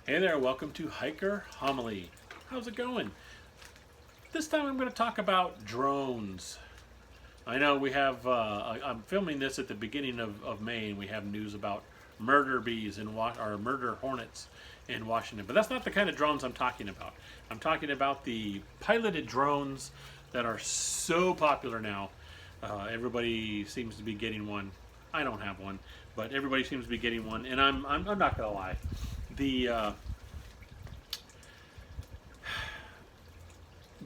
Hey there, welcome to Hiker Homily. How's it going? This time I'm going to talk about drones. I know we have, I'm filming this at the beginning of May, and we have news about murder bees or murder hornets in Washington. But that's not the kind of drones I'm talking about. I'm talking about the piloted drones that are so popular now. Everybody seems to be getting one. I don't have one, but everybody seems to be getting one, and I'm not going to lie. The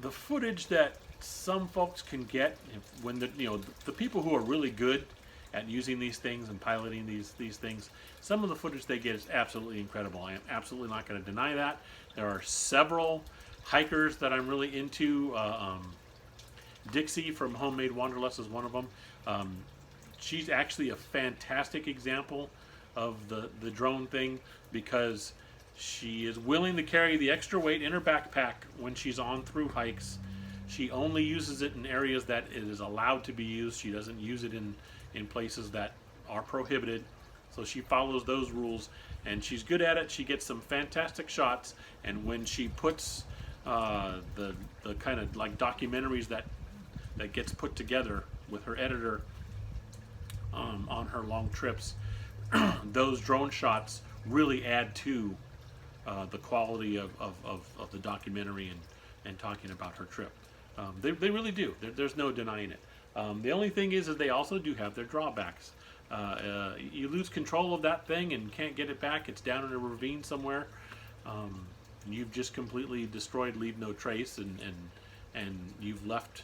the footage that some folks can get when the people who are really good at using these things and piloting these things, some of the footage they get is absolutely incredible. I am absolutely not going to deny that. There are several hikers that I'm really into. Dixie from Homemade Wanderlust is one of them. She's actually a fantastic example of the drone thing, because she is willing to carry the extra weight in her backpack when she's on through hikes. She only uses it in areas that it is allowed to be used. She doesn't use it in places that are prohibited. So she follows those rules, and she's good at it. She gets some fantastic shots, and when she puts the kind of like documentaries that gets put together with her editor on her long trips, those drone shots really add to the quality of the documentary and talking about her trip. They really do. There's no denying it. The only thing is they also do have their drawbacks. You lose control of that thing and can't get it back. It's down in a ravine somewhere. You've just completely destroyed, leave no trace, and you've left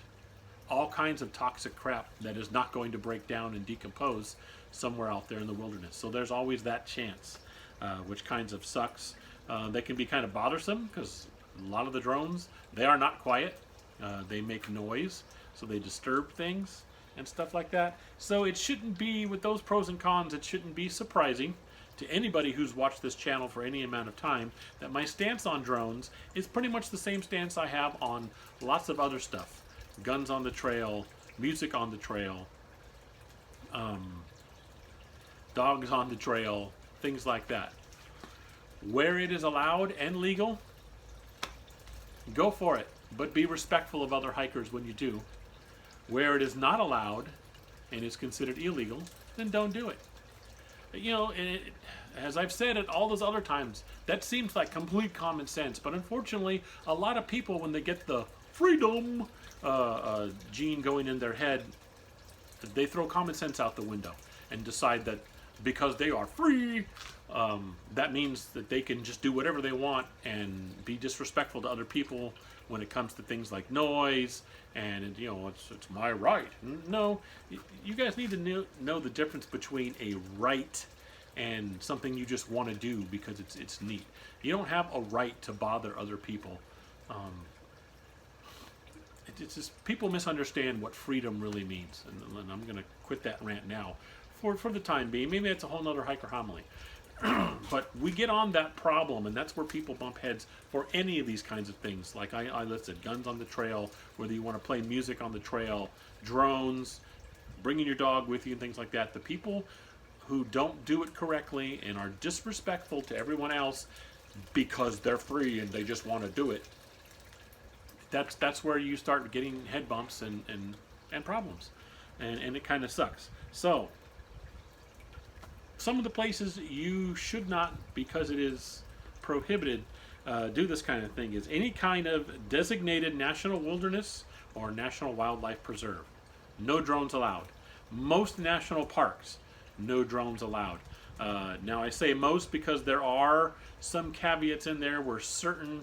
all kinds of toxic crap that is not going to break down and decompose somewhere out there in the wilderness. So there's always that chance, which kinds of sucks. They can be kind of bothersome because a lot of the drones, they are not quiet. They make noise, so they disturb things and stuff like that. So it shouldn't be, with those pros and cons, it shouldn't be surprising to anybody who's watched this channel for any amount of time that my stance on drones is pretty much the same stance I have on lots of other stuff. Guns on the trail, music on the trail, dogs on the trail, things like that. Where it is allowed and legal, go for it, but be respectful of other hikers when you do. Where it is not allowed and is considered illegal, then don't do it. As I've said it all those other times, that seems like complete common sense, but unfortunately, a lot of people, when they get the freedom gene going in their head, they throw common sense out the window and decide that because they are free, that means that they can just do whatever they want and be disrespectful to other people when it comes to things like noise and it's my right. No, you guys need to know the difference between a right and something you just want to do because it's neat. You don't have a right to bother other people. It's just people misunderstand what freedom really means, and I'm going to quit that rant now for the time being. Maybe it's a whole nother hiker homily. But we get on that problem, and that's where people bump heads for any of these kinds of things. Like I listed, guns on the trail, whether you want to play music on the trail, drones, bringing your dog with you, and things like that. The people who don't do it correctly and are disrespectful to everyone else because they're free and they just want to do it, that's where you start getting head bumps and problems, and it kind of sucks. So some of the places you should not, because it is prohibited, do this kind of thing is any kind of designated national wilderness or national wildlife preserve. No drones allowed. Most national parks, no drones allowed. Now I say most because there are some caveats in there where certain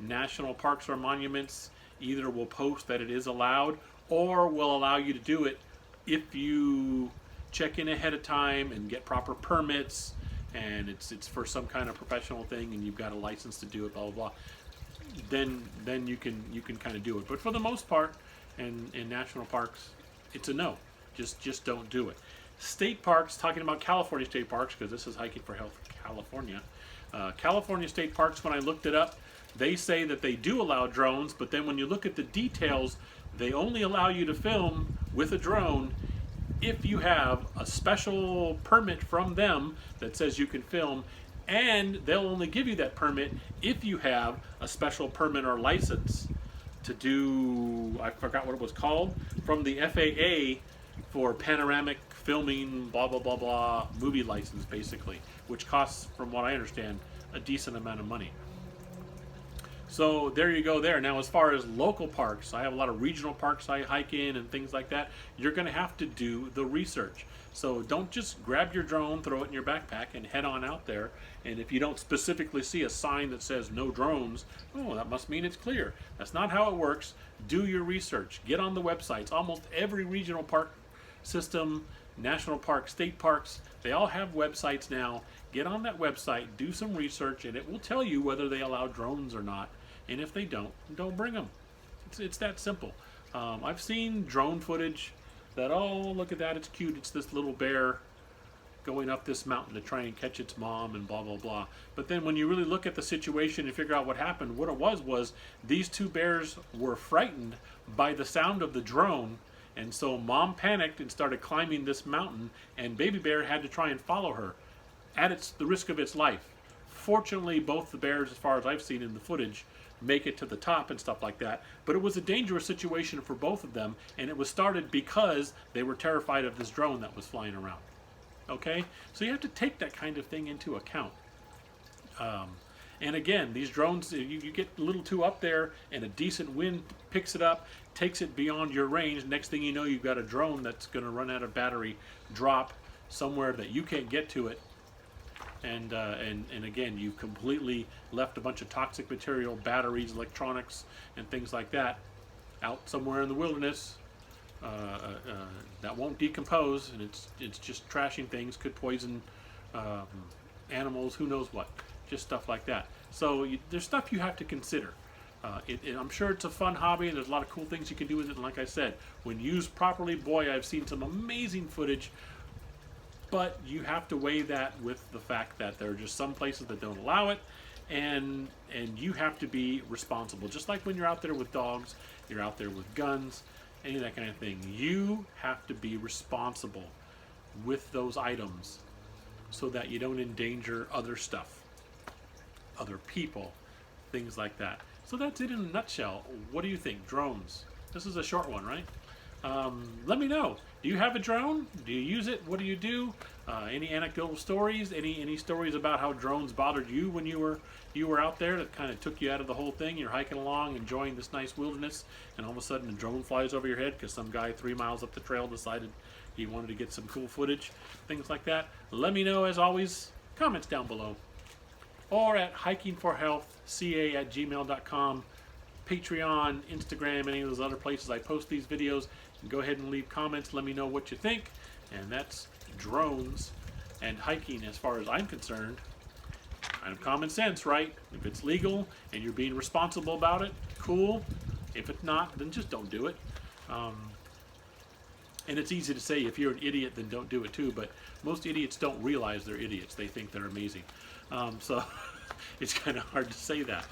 national parks or monuments either will post that it is allowed or will allow you to do it if you check in ahead of time and get proper permits, and it's for some kind of professional thing and you've got a license to do it, blah blah blah. Then you can kind of do it. But for the most part, in national parks, it's a no. Just don't do it. State parks, talking about California state parks because this is Hiking for Health California. California state parks, when I looked it up, they say that they do allow drones, but then when you look at the details, they only allow you to film with a drone if you have a special permit from them that says you can film, And they'll only give you that permit if you have a special permit or license to do, I forgot what it was called, from the FAA for panoramic filming, blah, blah, blah, blah, movie license, basically, which costs, from what I understand, a decent amount of money. So there you go there. Now, as far as local parks, I have a lot of regional parks I hike in and things like that. You're going to have to do the research. So don't just grab your drone, throw it in your backpack, and head on out there. And if you don't specifically see a sign that says no drones, oh, that must mean it's clear. That's not how it works. Do your research. Get on the websites. Almost every regional park system, national park, state parks, they all have websites now. Get on that website, do some research, and it will tell you whether they allow drones or not. And if they don't bring them. It's that simple. I've seen drone footage that, oh, look at that, it's cute. It's this little bear going up this mountain to try and catch its mom and blah, blah, blah. But then when you really look at the situation and figure out what happened, what it was these two bears were frightened by the sound of the drone. And so mom panicked and started climbing this mountain, and baby bear had to try and follow her at the risk of its life. Fortunately, both the bears, as far as I've seen in the footage, make it to the top and stuff like that. But it was a dangerous situation for both of them, and it was started because they were terrified of this drone that was flying around. Okay? So you have to take that kind of thing into account. And again, these drones, you get a little too up there and a decent wind picks it up, takes it beyond your range. Next thing you know, you've got a drone that's going to run out of battery, drop somewhere that you can't get to it. And again, you've completely left a bunch of toxic material, batteries, electronics, and things like that out somewhere in the wilderness that won't decompose, and it's just trashing things, could poison animals, who knows what, just stuff like that. So there's stuff you have to consider. I'm sure it's a fun hobby, and there's a lot of cool things you can do with it. And like I said, when used properly, boy, I've seen some amazing footage. But you have to weigh that with the fact that there are just some places that don't allow it, and you have to be responsible. Just like when you're out there with dogs, you're out there with guns, any of that kind of thing. You have to be responsible with those items so that you don't endanger other stuff, other people, things like that. So that's it in a nutshell. What do you think? Drones. This is a short one, right? Let me know. Do you have a drone? Do you use it? What do you do? Any anecdotal stories? Any stories about how drones bothered you when you were out there that kind of took you out of the whole thing? You're hiking along, enjoying this nice wilderness, and all of a sudden a drone flies over your head because some guy 3 miles up the trail decided he wanted to get some cool footage, things like that. Let me know, as always. Comments down below, or at hikingforhealthca@gmail.com. Patreon, Instagram, any of those other places I post these videos. Go ahead and leave comments. Let me know what you think. And that's drones and hiking as far as I'm concerned. Kind of common sense, right? If it's legal and you're being responsible about it, cool. If it's not, then just don't do it. And it's easy to say, if you're an idiot, then don't do it too. But most idiots don't realize they're idiots. They think they're amazing. So it's kind of hard to say that.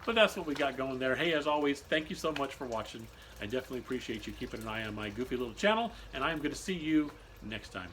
But that's what we got going there. Hey, as always, thank you so much for watching. I definitely appreciate you keeping an eye on my goofy little channel, and I'm going to see you next time.